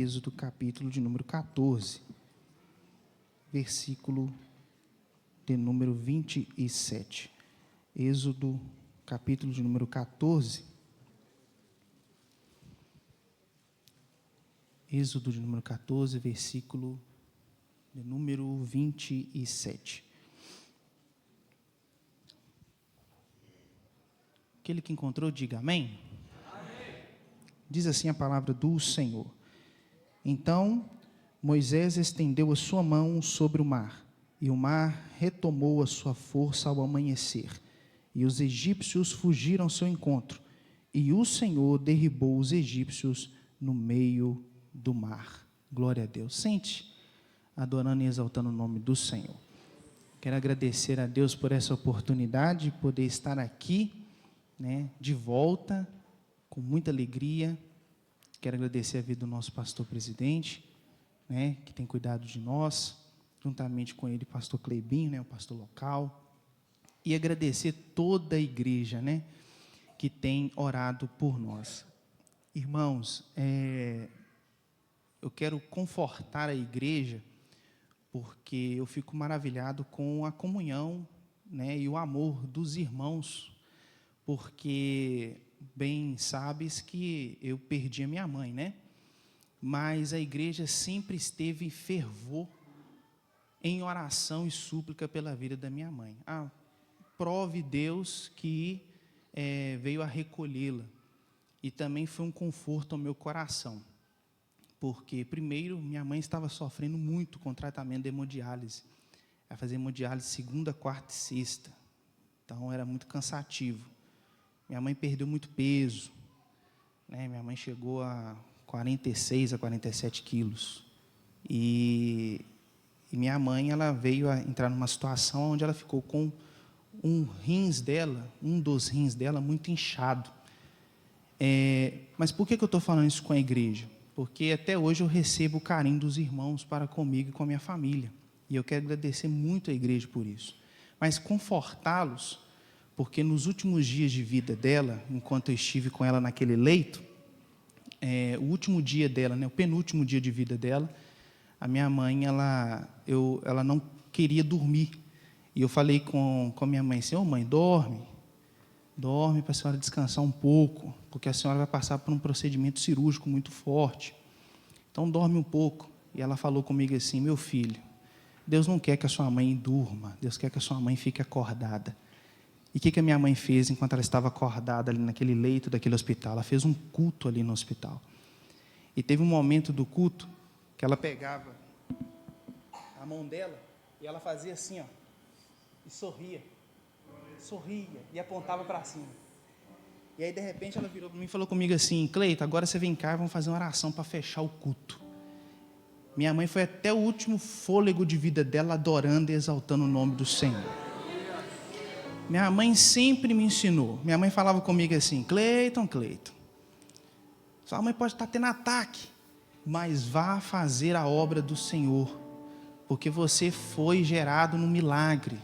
Êxodo capítulo de número 14, versículo de número 27. Êxodo capítulo de número 14. Êxodo de número 14, versículo de número 27. Aquele que encontrou, diga amém. Amém. Diz assim a palavra do Senhor. Então Moisés estendeu a sua mão sobre o mar, e o mar retomou a sua força ao amanhecer, e os egípcios fugiram ao seu encontro, e o Senhor derribou os egípcios no meio do mar. Glória a Deus. Sente, adorando e exaltando o nome do Senhor. Quero agradecer a Deus por essa oportunidade de poder estar aqui, de volta, com muita alegria. Quero agradecer a vida do nosso pastor presidente, que tem cuidado de nós, juntamente com ele, pastor Clebinho, o pastor local, e agradecer toda a igreja, que tem orado por nós. Irmãos, eu quero confortar a igreja, porque eu fico maravilhado com a comunhão, e o amor dos irmãos, porque bem sabes que eu perdi a minha mãe, mas a igreja sempre esteve em fervor, em oração e súplica pela vida da minha mãe. Prove Deus que veio a recolhê-la, e também foi um conforto ao meu coração, porque primeiro minha mãe estava sofrendo muito com o tratamento de hemodiálise. Ela fazia hemodiálise segunda, quarta e sexta, então era muito cansativo. Minha mãe perdeu muito peso, minha mãe chegou a 46 a 47 quilos, e minha mãe ela veio a entrar numa situação onde ela ficou com um dos rins dela muito inchado. Mas por que eu estou falando isso com a igreja? Porque até hoje eu recebo o carinho dos irmãos para comigo e com a minha família, e eu quero agradecer muito a igreja por isso, mas confortá-los, porque nos últimos dias de vida dela, enquanto eu estive com ela naquele leito, o último dia dela, o penúltimo dia de vida dela, a minha mãe, ela não queria dormir. E eu falei com a minha mãe assim: mãe, dorme para a senhora descansar um pouco, porque a senhora vai passar por um procedimento cirúrgico muito forte. Então dorme um pouco. E ela falou comigo assim: meu filho, Deus não quer que a sua mãe durma, Deus quer que a sua mãe fique acordada. E o que a minha mãe fez enquanto ela estava acordada ali naquele leito daquele hospital? Ela fez um culto ali no hospital. E teve um momento do culto que ela pegava a mão dela e ela fazia assim, e sorria e apontava para cima. E aí de repente ela virou para mim e falou comigo assim: Cleito, agora você vem cá e vamos fazer uma oração para fechar o culto. Minha mãe foi até o último fôlego de vida dela adorando e exaltando o nome do Senhor. Minha mãe sempre me ensinou. Minha mãe falava comigo assim: Cleiton, sua mãe pode estar tendo ataque, mas vá fazer a obra do Senhor, porque você foi gerado no milagre.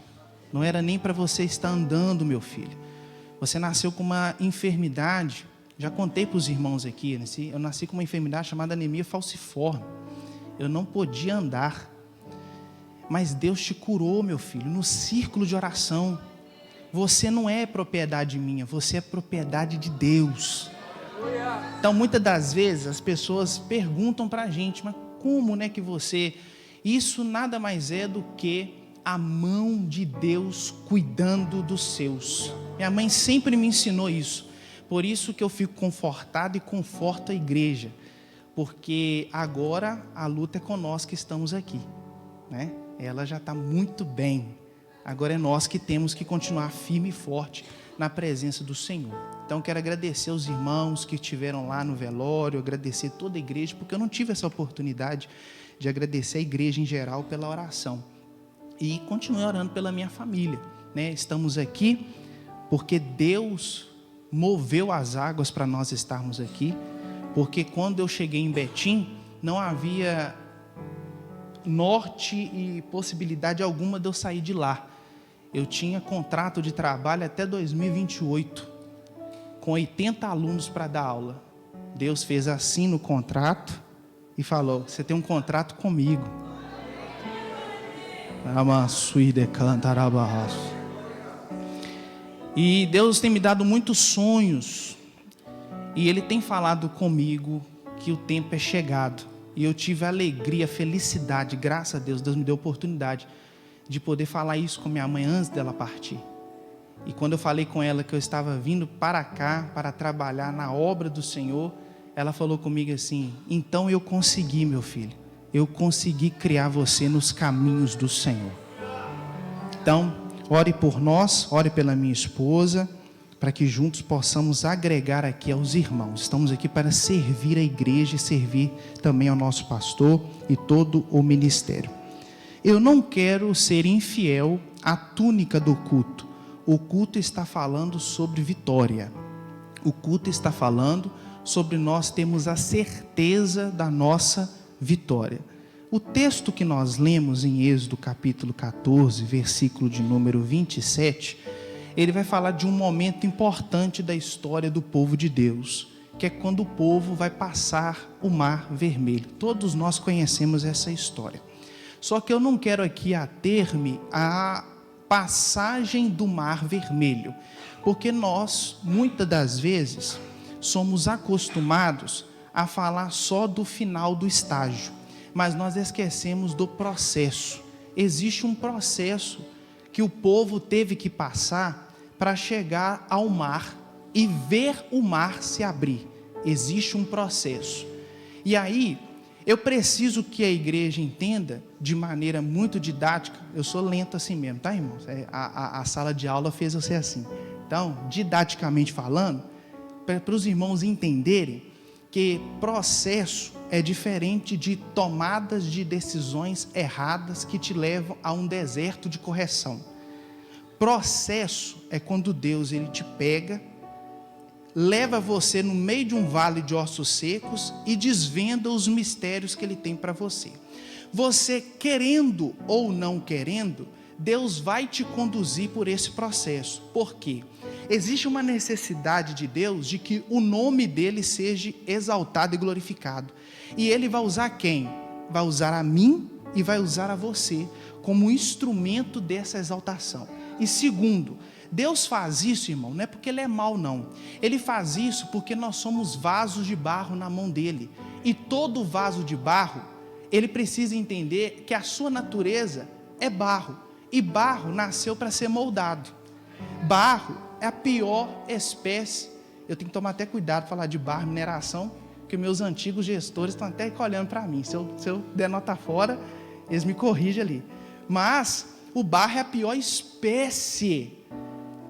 Não era nem para você estar andando, meu filho. Você nasceu com uma enfermidade. Já contei para os irmãos aqui, eu nasci com uma enfermidade chamada anemia falciforme. Eu não podia andar, mas Deus te curou, meu filho, no círculo de oração. Você não é propriedade minha, você é propriedade de Deus. Então, muitas das vezes, as pessoas perguntam para a gente: mas como que você... Isso nada mais é do que a mão de Deus cuidando dos seus. Minha mãe sempre me ensinou isso. Por isso que eu fico confortado e conforto a igreja. Porque agora a luta é com nós que estamos aqui, Ela já está muito bem. Agora é nós que temos que continuar firme e forte na presença do Senhor. Então, quero agradecer os irmãos que estiveram lá no velório, agradecer toda a igreja, porque eu não tive essa oportunidade de agradecer a igreja em geral pela oração. E continuei orando pela minha família. Estamos aqui porque Deus moveu as águas para nós estarmos aqui, porque quando eu cheguei em Betim, não havia norte e possibilidade alguma de eu sair de lá. Eu tinha contrato de trabalho até 2028, com 80 alunos para dar aula. Deus fez assim no contrato, e falou: você tem um contrato comigo. E Deus tem me dado muitos sonhos, e Ele tem falado comigo que o tempo é chegado. E eu tive a alegria, a felicidade, graças a Deus, Deus me deu a oportunidade de poder falar isso com minha mãe antes dela partir. E quando eu falei com ela que eu estava vindo para cá para trabalhar na obra do Senhor, ela falou comigo assim: então eu consegui, meu filho, eu consegui criar você nos caminhos do Senhor. Então, ore por nós, ore pela minha esposa, para que juntos possamos agregar aqui aos irmãos. Estamos aqui para servir a igreja e servir também ao nosso pastor e todo o ministério. Eu não quero ser infiel à túnica do culto. O culto está falando sobre vitória. O culto está falando sobre nós termos a certeza da nossa vitória. O texto que nós lemos em Êxodo capítulo 14, versículo de número 27, ele vai falar de um momento importante da história do povo de Deus, que é quando o povo vai passar o Mar Vermelho. Todos nós conhecemos essa história. Só que eu não quero aqui ater-me à passagem do Mar Vermelho, porque nós, muitas das vezes, somos acostumados a falar só do final do estágio, mas nós esquecemos do processo. Existe um processo que o povo teve que passar para chegar ao mar e ver o mar se abrir. Existe um processo. E aí, eu preciso que a igreja entenda de maneira muito didática. Eu sou lento assim mesmo, tá, irmãos? A sala de aula fez eu ser assim. Então, didaticamente falando, para os irmãos entenderem que processo é diferente de tomadas de decisões erradas que te levam a um deserto de correção. Processo é quando Deus ele te pega, leva você no meio de um vale de ossos secos e desvenda os mistérios que Ele tem para você. Você querendo ou não querendo, Deus vai te conduzir por esse processo. Por quê? Existe uma necessidade de Deus de que o nome dEle seja exaltado e glorificado. E Ele vai usar quem? Vai usar a mim e vai usar a você como instrumento dessa exaltação. E segundo, Deus faz isso, irmão, não é porque Ele é mau, não. Ele faz isso porque nós somos vasos de barro na mão dEle. E todo vaso de barro, ele precisa entender que a sua natureza é barro. E barro nasceu para ser moldado. Barro é a pior espécie. Eu tenho que tomar até cuidado para falar de barro, mineração, porque meus antigos gestores estão até olhando para mim. Se eu der nota fora, eles me corrigem ali. Mas o barro é a pior espécie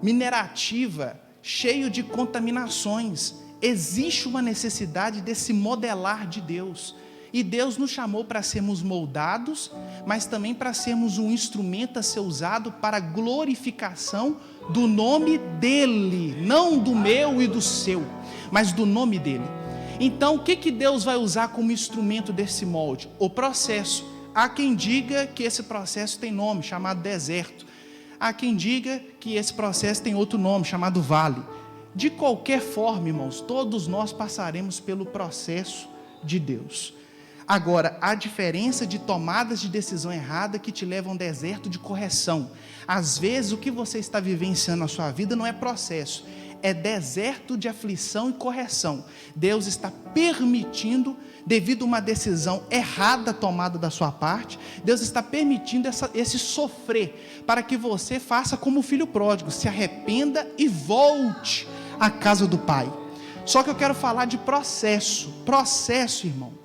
minerativa, cheio de contaminações. Existe uma necessidade desse modelar de Deus. E Deus nos chamou para sermos moldados, mas também para sermos um instrumento a ser usado para a glorificação do nome dEle, não do meu e do seu, mas do nome dEle. Então, o que Deus vai usar como instrumento desse molde? O processo. Há quem diga que esse processo tem nome, chamado deserto. Há quem diga que esse processo tem outro nome, chamado vale. De qualquer forma, irmãos, todos nós passaremos pelo processo de Deus. Agora, há diferença de tomadas de decisão errada que te levam a um deserto de correção. Às vezes, o que você está vivenciando na sua vida não é processo, é deserto de aflição e correção. Deus está permitindo, devido a uma decisão errada tomada da sua parte, Deus está permitindo esse sofrer, para que você faça como o filho pródigo, se arrependa e volte à casa do Pai. Só que eu quero falar de processo, irmão.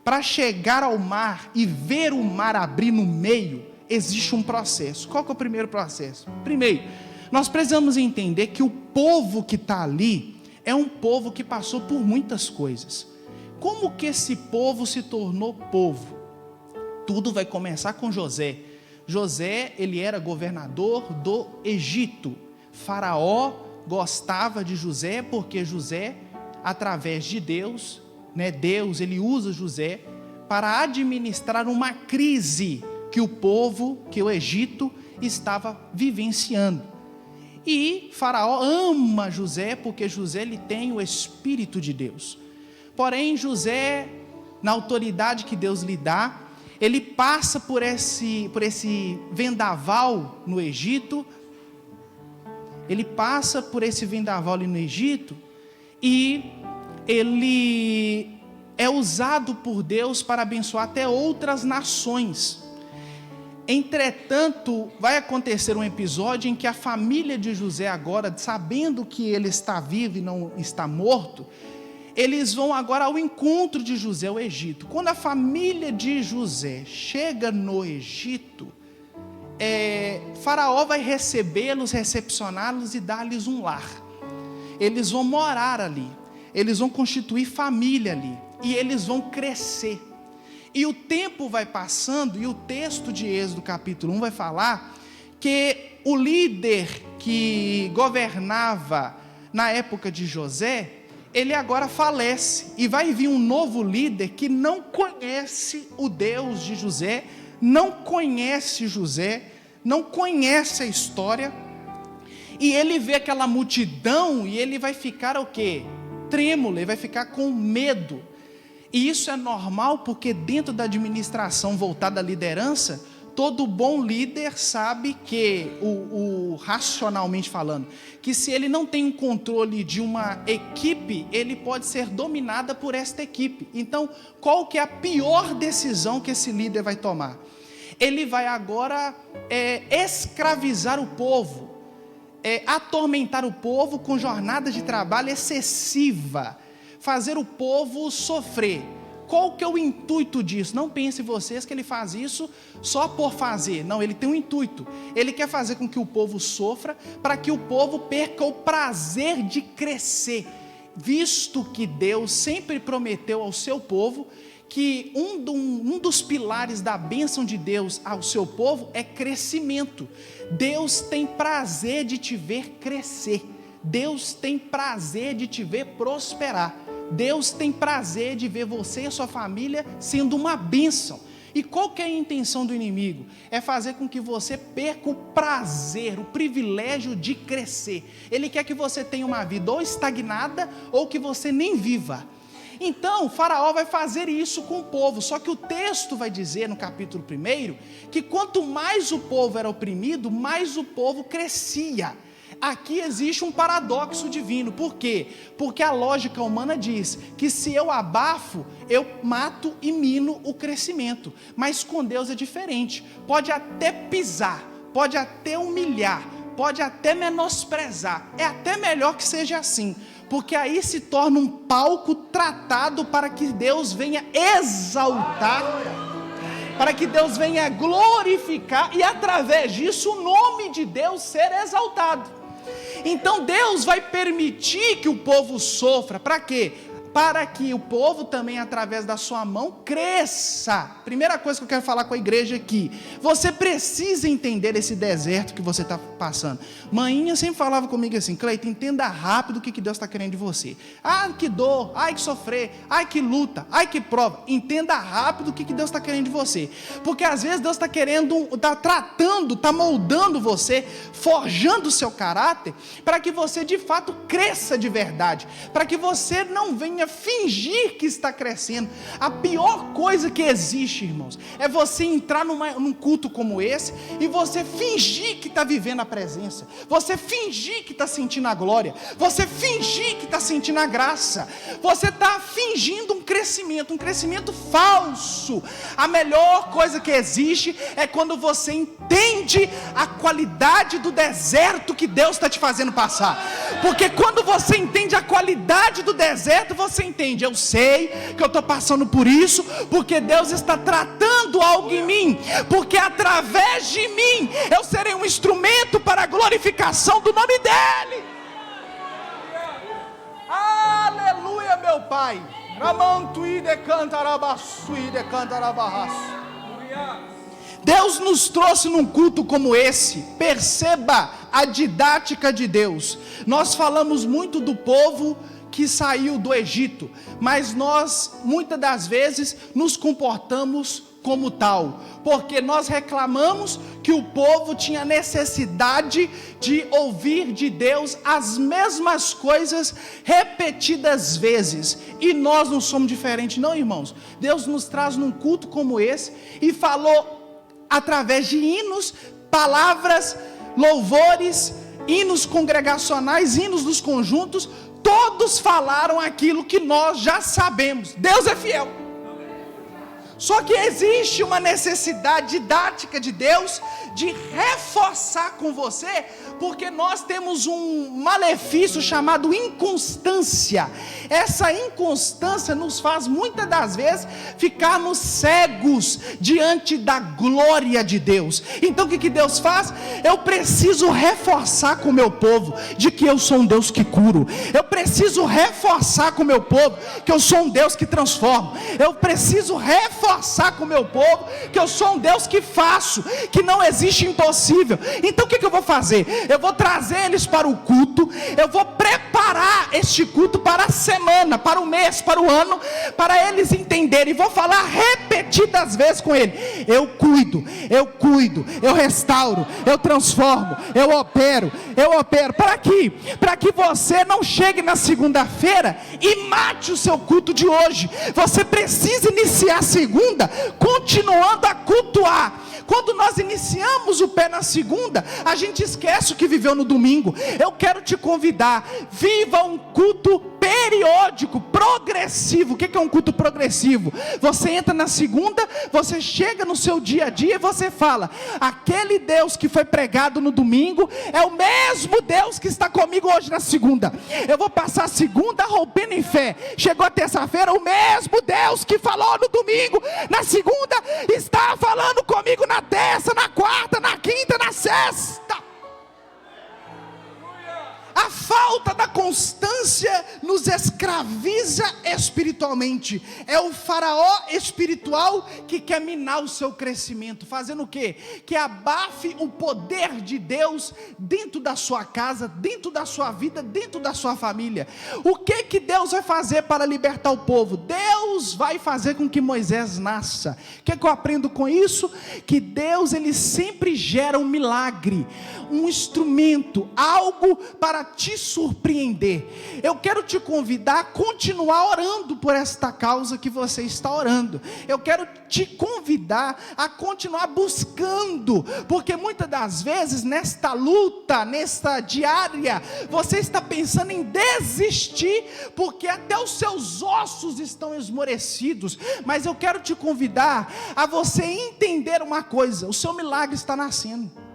Para chegar ao mar e ver o mar abrir no meio, existe um processo. Qual que é o primeiro processo? Primeiro, nós precisamos entender que o povo que está ali é um povo que passou por muitas coisas. Como que esse povo se tornou povo? Tudo vai começar com José. José, ele era governador do Egito. Faraó gostava de José porque José, através de Deus, Deus, ele usa José para administrar uma crise que o povo, que o Egito estava vivenciando. E Faraó ama José porque José ele tem o Espírito de Deus. Porém, José na autoridade que Deus lhe dá. Ele passa por esse vendaval no Egito. Ele passa por esse vendaval ali no Egito e ele é usado por Deus para abençoar até outras nações. Entretanto, vai acontecer um episódio em que a família de José agora, sabendo que ele está vivo e não está morto, eles vão agora ao encontro de José ao Egito. Quando a família de José chega no Egito, Faraó vai recebê-los, recepcioná-los e dar-lhes um lar. Eles vão morar ali, eles vão constituir família ali, e eles vão crescer. E o tempo vai passando, e o texto de Êxodo capítulo 1 vai falar que o líder que governava na época de José, ele agora falece, e vai vir um novo líder que não conhece o Deus de José, não conhece José, não conhece a história, e ele vê aquela multidão, e ele vai ficar o quê? Trêmulo, ele vai ficar com medo. E isso é normal, porque dentro da administração voltada à liderança, todo bom líder sabe que, racionalmente falando, que se ele não tem um controle de uma equipe, ele pode ser dominada por esta equipe. Então, qual que é a pior decisão que esse líder vai tomar? Ele vai agora escravizar o povo, atormentar o povo com jornadas de trabalho excessiva, fazer o povo sofrer. Qual que é o intuito disso? Não pense vocês que ele faz isso só por fazer. Não, ele tem um intuito. Ele quer fazer com que o povo sofra, para que o povo perca o prazer de crescer, visto que Deus sempre prometeu ao seu povo que um dos pilares da bênção de Deus ao seu povo é crescimento. Deus tem prazer de te ver crescer. Deus tem prazer de te ver prosperar. Deus tem prazer de ver você e a sua família sendo uma bênção. E qual que é a intenção do inimigo? É fazer com que você perca o prazer, o privilégio de crescer. Ele quer que você tenha uma vida ou estagnada, ou que você nem viva. Então, Faraó vai fazer isso com o povo, só que o texto vai dizer no capítulo 1, que quanto mais o povo era oprimido, mais o povo crescia. Aqui existe um paradoxo divino. Por quê? Porque a lógica humana diz que se eu abafo, eu mato e mino o crescimento. Mas com Deus é diferente. Pode até pisar, pode até humilhar, pode até menosprezar. É até melhor que seja assim, porque aí se torna um palco tratado para que Deus venha exaltar, para que Deus venha glorificar, e através disso o nome de Deus ser exaltado. Então Deus vai permitir que o povo sofra, para quê? Para que o povo também, através da sua mão, cresça. Primeira coisa que eu quero falar com a igreja aqui: você precisa entender esse deserto que você está passando. Maninha sempre falava comigo assim: Cleiton, entenda rápido o que Deus está querendo de você. Ah, que dor, ai que sofrer, ai que luta, ai que prova. Entenda rápido o que Deus está querendo de você, porque às vezes Deus está querendo, está tratando, está moldando você, forjando o seu caráter, para que você de fato cresça de verdade, para que você não venha fingir que está crescendo. A pior coisa que existe, irmãos, é você entrar num culto como esse e você fingir que está vivendo a presença, você fingir que está sentindo a glória, você fingir que está sentindo a graça, você está fingindo um crescimento falso. A melhor coisa que existe é quando você entende a qualidade do deserto que Deus está te fazendo passar, porque quando você entende a qualidade do deserto, você entende: eu sei que eu estou passando por isso, porque Deus está tratando algo em mim, porque através de mim eu serei um instrumento para a glorificação do nome dEle. Aleluia, meu Pai. Deus nos trouxe num culto como esse. Perceba a didática de Deus. Nós falamos muito do povo que saiu do Egito, mas nós muitas das vezes nos comportamos como tal, porque nós reclamamos que o povo tinha necessidade de ouvir de Deus as mesmas coisas repetidas vezes, e nós não somos diferentes não, irmãos. Deus nos traz num culto como esse, e falou através de hinos, palavras, louvores, hinos congregacionais, hinos dos conjuntos, todos falaram aquilo que nós já sabemos. Deus é fiel. Só que existe uma necessidade didática de Deus de reforçar com você, porque nós temos um malefício chamado inconstância. Essa inconstância nos faz muitas das vezes ficarmos cegos diante da glória de Deus. Então o que Deus faz? Eu preciso reforçar com o meu povo de que eu sou um Deus que curo. Eu preciso reforçar com o meu povo que eu sou um Deus que transforma. Eu preciso reforçar com o meu povo que eu sou um Deus que faço, que não existe impossível. Então o que eu vou fazer? Eu vou trazer eles para o culto, eu vou preparar este culto para a semana, para o mês, para o ano, para eles entenderem, e vou falar repetidas vezes com ele: eu cuido, eu restauro, eu transformo, eu opero, para que você não chegue na segunda-feira e mate o seu culto de hoje. Você precisa iniciar a segunda continuando a cultuar. Quando nós iniciamos o pé na segunda, a gente esquece o que viveu no domingo. Eu quero te convidar, viva um culto periódico, progressivo. O que é um culto progressivo? Você entra na segunda, você chega no seu dia a dia e você fala: aquele Deus que foi pregado no domingo é o mesmo Deus que está comigo hoje na segunda. Eu vou passar a segunda rompendo em fé. Chegou a terça-feira, o mesmo Deus que falou no domingo, na segunda, está falando comigo na terça, na quarta, na quinta, na sexta. A falta da constância nos escraviza espiritualmente. É o faraó espiritual que quer minar o seu crescimento, fazendo o quê? Que abafe o poder de Deus dentro da sua casa, dentro da sua vida, dentro da sua família. O que Deus vai fazer para libertar o povo? Deus vai fazer com que Moisés nasça. O que eu aprendo com isso? Que Deus, ele sempre gera um milagre, um instrumento, algo para te surpreender. Eu quero te convidar a continuar orando por esta causa que você está orando. Eu quero te convidar a continuar buscando, porque muitas das vezes nesta luta, nesta diária, você está pensando em desistir, porque até os seus ossos estão esmorecidos. Mas eu quero te convidar a você entender uma coisa: o seu milagre está nascendo.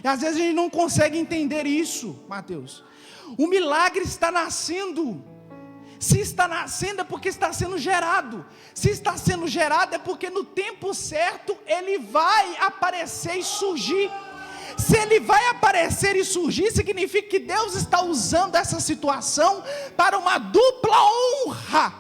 E às vezes a gente não consegue entender isso, Mateus. O milagre está nascendo. Se está nascendo é porque está sendo gerado. Se está sendo gerado é porque no tempo certo ele vai aparecer e surgir. Se ele vai aparecer e surgir, significa que Deus está usando essa situação para uma dupla honra.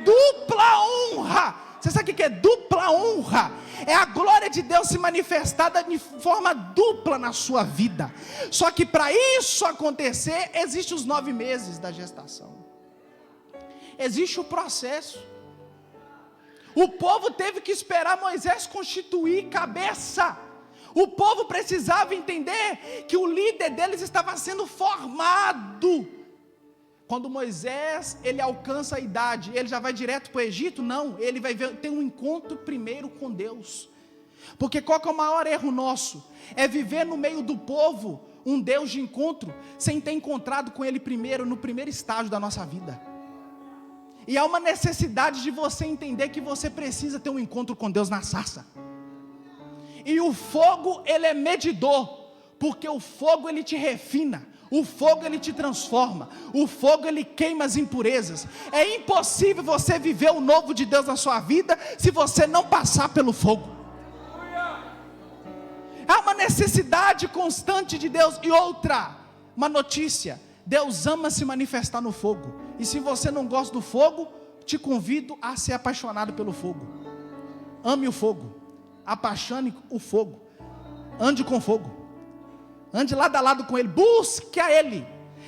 Dupla honra. Você sabe o que é dupla honra? É a glória de Deus se manifestada de forma dupla na sua vida. Só que para isso acontecer, existem os 9 meses da gestação. Existe o processo. O povo teve que esperar Moisés constituir cabeça. O povo precisava entender que o líder deles estava sendo formado. Quando Moisés, ele alcança a idade, ele já vai direto para o Egito? Não, ele vai ter um encontro primeiro com Deus. Porque qual que é o maior erro nosso? É viver no meio do povo um Deus de encontro, sem ter encontrado com ele primeiro, no primeiro estágio da nossa vida. E há uma necessidade de você entender que você precisa ter um encontro com Deus na sarça. E o fogo, ele é medidor, porque o fogo, ele te refina. O fogo, ele te transforma. O fogo, ele queima as impurezas. É impossível você viver o novo de Deus na sua vida se você não passar pelo fogo. Há uma necessidade constante de Deus. E outra, uma notícia: Deus ama se manifestar no fogo. E se você não gosta do fogo, te convido a ser apaixonado pelo fogo. Ame o fogo, apaixone o fogo, ande com fogo. ande lado a lado com Ele, busque a Ele.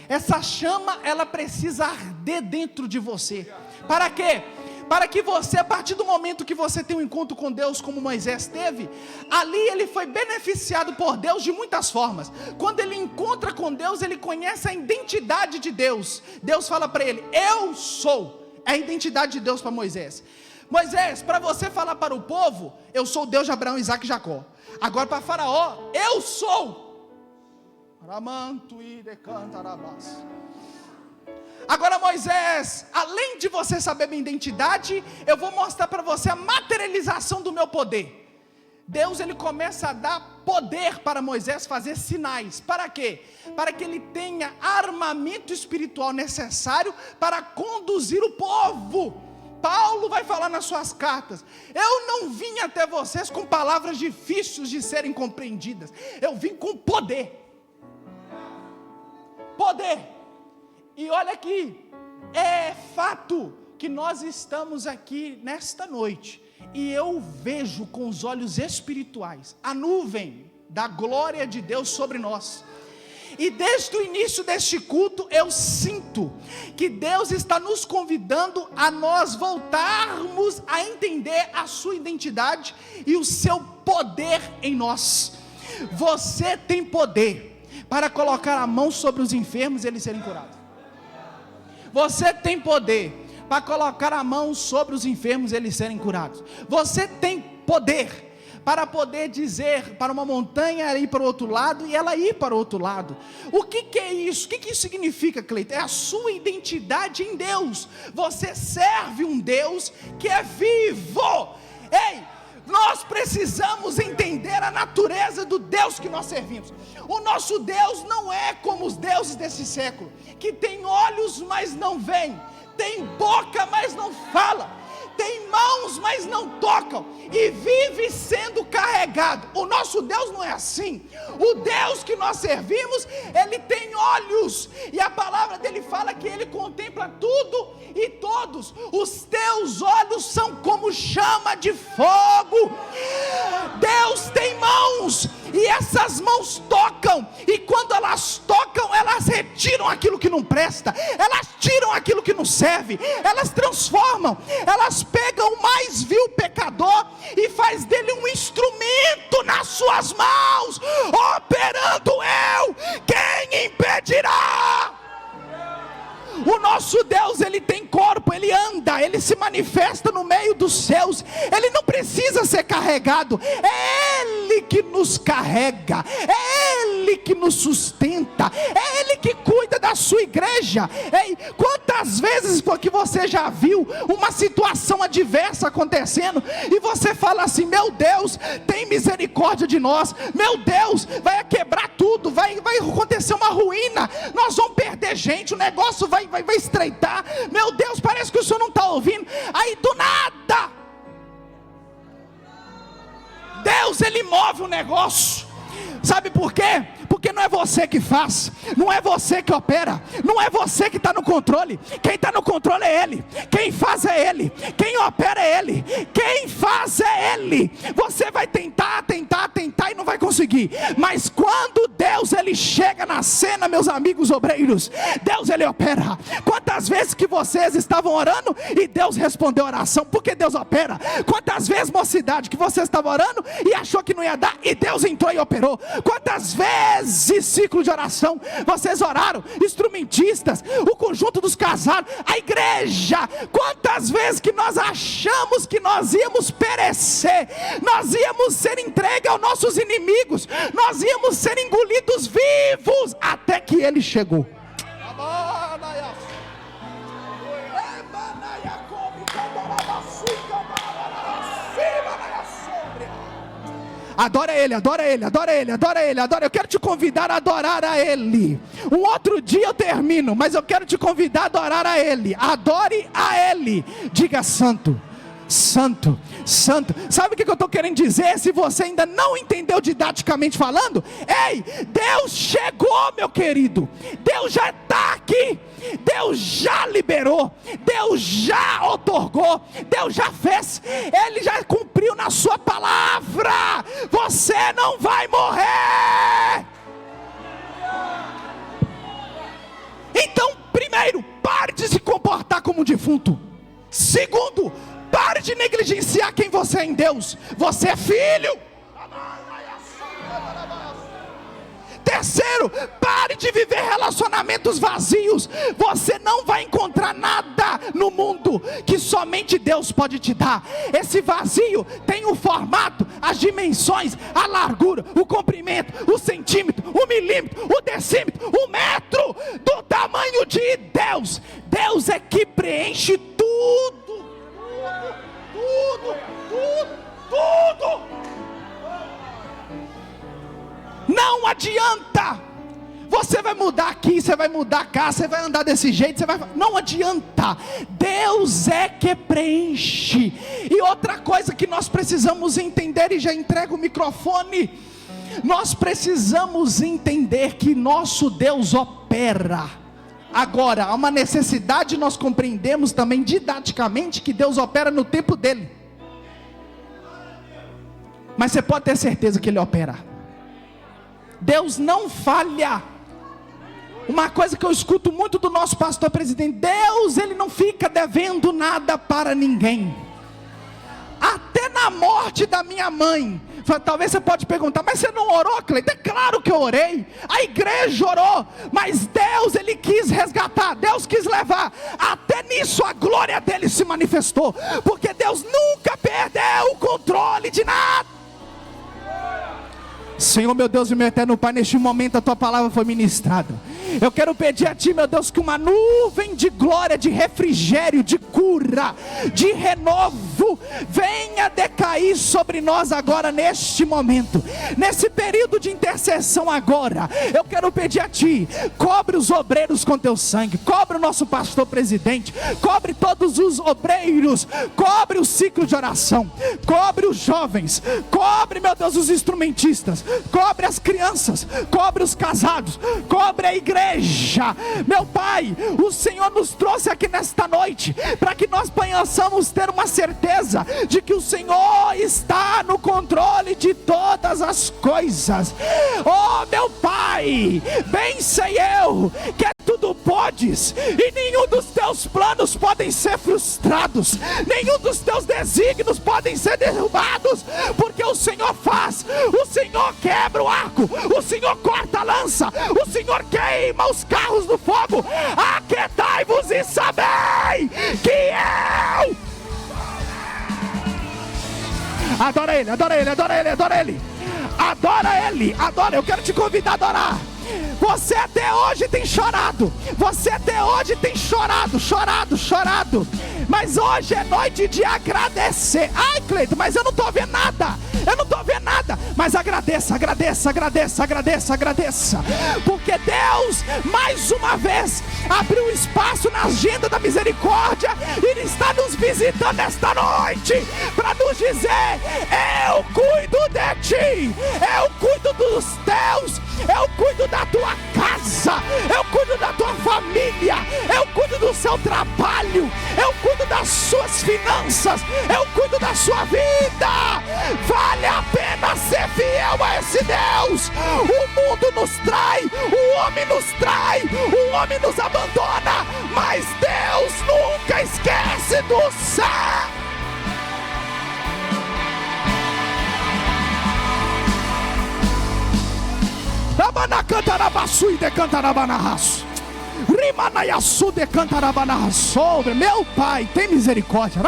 Essa chama, ela precisa arder dentro de você. Para quê? Para que você, a partir do momento que você tem um encontro com Deus, como Moisés teve, ali ele foi beneficiado por Deus de muitas formas. Quando ele encontra com Deus, ele conhece a identidade de Deus. Deus fala para ele: eu sou. É a identidade de Deus para Moisés. Moisés, para você falar para o povo, eu sou o Deus de Abraão, Isaac e Jacó. Agora para Faraó, eu sou. Agora, Moisés, além de você saber minha identidade, eu vou mostrar para você a materialização do meu poder. Deus, ele começa a dar poder para Moisés fazer sinais. Para quê? Para que ele tenha armamento espiritual necessário para conduzir o povo. Paulo vai falar nas suas cartas: eu não vim até vocês com palavras difíceis de serem compreendidas, eu vim com poder. Poder. E olha aqui, é fato que nós estamos aqui nesta noite, e eu vejo com os olhos espirituais a nuvem da glória de Deus sobre nós. E desde o início deste culto eu sinto que Deus está nos convidando a nós voltarmos a entender a sua identidade e o seu poder em nós. Você tem poder para colocar a mão sobre os enfermos e eles serem curados. Você tem poder para colocar a mão sobre os enfermos e eles serem curados. Você tem poder para poder dizer para uma montanha ir para o outro lado e ela ir para o outro lado. O que é isso? O que isso significa, Cleiton? É a sua identidade em Deus. Você serve um Deus que é vivo. Ei, nós precisamos entender a natureza do Deus que nós servimos. O nosso Deus não é como os deuses desse século, que tem olhos, mas não veem, tem boca, mas não fala, tem mãos, mas não tocam, e vive sendo carregado. O nosso Deus não é assim. O Deus que nós servimos, Ele tem olhos, e a palavra dele fala que Ele contempla tudo e todos. Os teus olhos são como chama de fogo. Deus tem mãos, e essas mãos tocam, e quando elas tocam, elas retiram aquilo que não presta, elas tiram aquilo que não serve, elas transformam, elas pegam o mais vil pecador e faz dele um instrumento nas suas mãos. Operando eu, quem impedirá? O nosso Deus, Ele tem corpo, Ele anda, Ele se manifesta no meio dos céus, Ele não precisa ser carregado, é Ele que nos carrega, é Ele que nos sustenta, é Ele que cuida da sua igreja. Ei, quantas vezes que você já viu uma situação adversa acontecendo, e você fala assim: meu Deus, tem misericórdia de nós, meu Deus, vai quebrar tudo, vai acontecer uma ruína, nós vamos perder gente, o negócio vai estreitar, meu Deus, parece que o senhor não está ouvindo. Aí do nada, Deus, Ele move o negócio. Sabe por quê? Porque não é você que faz, não é você que opera, não é você que está no controle. Quem está no controle é Ele, quem faz é Ele, quem opera é Ele, quem faz é Ele. Você vai tentar e não vai conseguir, mas quando Deus, Ele chega na cena, meus amigos obreiros, Deus, Ele opera. Quantas vezes que vocês estavam orando e Deus respondeu a oração? Porque Deus opera. Quantas vezes, mocidade, que você estava orando e achou que não ia dar e Deus entrou e operou? Quantas vezes, ciclo de oração, vocês oraram, instrumentistas, o conjunto dos casados, a igreja, quantas vezes que nós achamos que nós íamos perecer, nós íamos ser entregues aos nossos inimigos, nós íamos ser engolidos vivos, até que Ele chegou. Adora Ele, adora Ele, adora Ele, adora Ele, adora. Eu quero te convidar a adorar a Ele. Um outro dia eu termino, mas eu quero te convidar a adorar a Ele. Adore a Ele. Diga: santo, santo, santo. Sabe o que eu estou querendo dizer? Se você ainda não entendeu didaticamente falando, ei, Deus chegou, meu querido. Deus já está aqui. Deus já liberou, Deus já outorgou, Deus já fez, Ele já cumpriu na sua palavra. Você não vai morrer. Então, primeiro, pare de se comportar como um defunto. Segundo, pare de negligenciar quem você é em Deus. Você é filho. Terceiro, pare de viver relacionamentos vazios. Você não vai encontrar nada no mundo que somente Deus pode te dar. Esse vazio tem o formato, as dimensões, a largura, o comprimento, o centímetro, o milímetro, o decímetro, o metro do tamanho de Deus. Deus é que preenche tudo. Não adianta. Você vai mudar aqui, você vai mudar cá, você vai andar desse jeito, não adianta. Deus é que preenche. E outra coisa que nós precisamos entender, e já entrego o microfone, nós precisamos entender que nosso Deus opera. Agora, há uma necessidade, nós compreendemos também didaticamente que Deus opera no tempo dele. Mas você pode ter certeza que ele opera. Deus não falha. Uma coisa que eu escuto muito do nosso pastor presidente: Deus, ele não fica devendo nada para ninguém. Até na morte da minha mãe, talvez você pode perguntar: mas você não orou, Cleiton? É claro que eu orei, a igreja orou, mas Deus, ele quis resgatar, Deus quis levar. Até nisso a glória dele se manifestou, porque Deus nunca perdeu o controle de nada. Senhor, meu Deus e meu eterno Pai, neste momento a tua palavra foi ministrada. Eu quero pedir a ti, meu Deus, que uma nuvem de glória, de refrigério, de cura, de renovo venha decair sobre nós agora, neste momento, nesse período de intercessão agora. Eu quero pedir a ti: cobre os obreiros com teu sangue, cobre o nosso pastor presidente, cobre todos os obreiros, cobre o ciclo de oração, cobre os jovens, cobre, meu Deus, os instrumentistas, cobre as crianças, cobre os casados, cobre a igreja. Meu Pai, o Senhor nos trouxe aqui nesta noite para que nós possamos ter uma certeza de que o Senhor está no controle de todas as coisas. Oh meu Pai, bem sei eu que tudo podes, e nenhum dos teus planos podem ser frustrados, nenhum dos teus desígnios podem ser derrubados, porque o Senhor faz, o Senhor quebra o arco, o Senhor corta a lança, o Senhor queima os carros do fogo. Aquietai-vos e sabei que eu... Adora Ele, adora Ele, adora Ele, adora Ele, adora Ele, adora. Eu quero te convidar a adorar. Você até hoje tem chorado, você até hoje tem chorado, mas hoje é noite de agradecer. Ai, Cleiton, mas eu não estou vendo nada, mas agradeça, porque Deus mais uma vez abriu espaço na agenda da misericórdia, e Ele está nos visitando esta noite para nos dizer: eu cuido de ti, eu cuido dos teus, eu cuido da tua casa, eu cuido da tua família, eu cuido do seu trabalho, eu cuido das suas finanças, eu cuido da sua vida. Vale a pena ser fiel a esse Deus. O mundo nos trai, o homem nos trai, o homem nos abandona, mas Deus nunca esquece do céu. Meu Pai, tem misericórdia.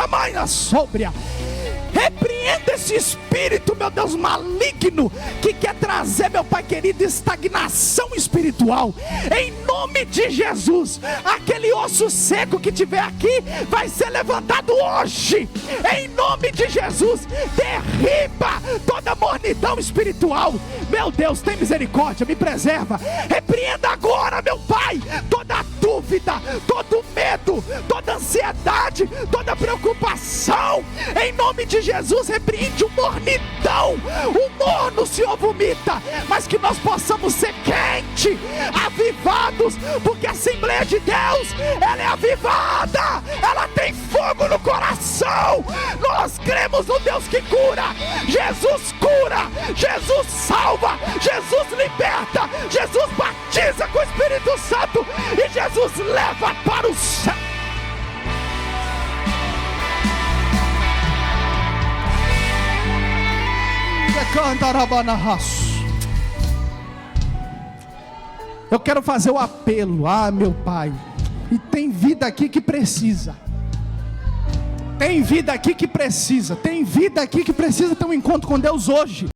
Repreenda esse espírito, meu Deus, maligno, que quer trazer, meu Pai querido, estagnação espiritual. Em nome de Jesus, aquele osso seco que tiver aqui vai ser levantado hoje. Em nome de Jesus, derriba toda mornidão espiritual. Meu Deus, tem misericórdia, me preserva. Repreenda agora, meu Pai, toda dúvida, todo medo, toda ansiedade, toda preocupação. Em nome de Jesus, repreende o mornidão. O morno Senhor vomita, mas que nós possamos ser quente, avivados, porque a Assembleia de Deus, ela é avivada, ela tem fogo no coração. Nós cremos no Deus que cura. Jesus cura, Jesus salva, Jesus liberta, Jesus batiza com o Espírito Santo, e Jesus leva para o céu. Eu quero fazer o apelo, meu Pai, e tem vida aqui que precisa. Tem vida aqui que precisa ter um encontro com Deus hoje.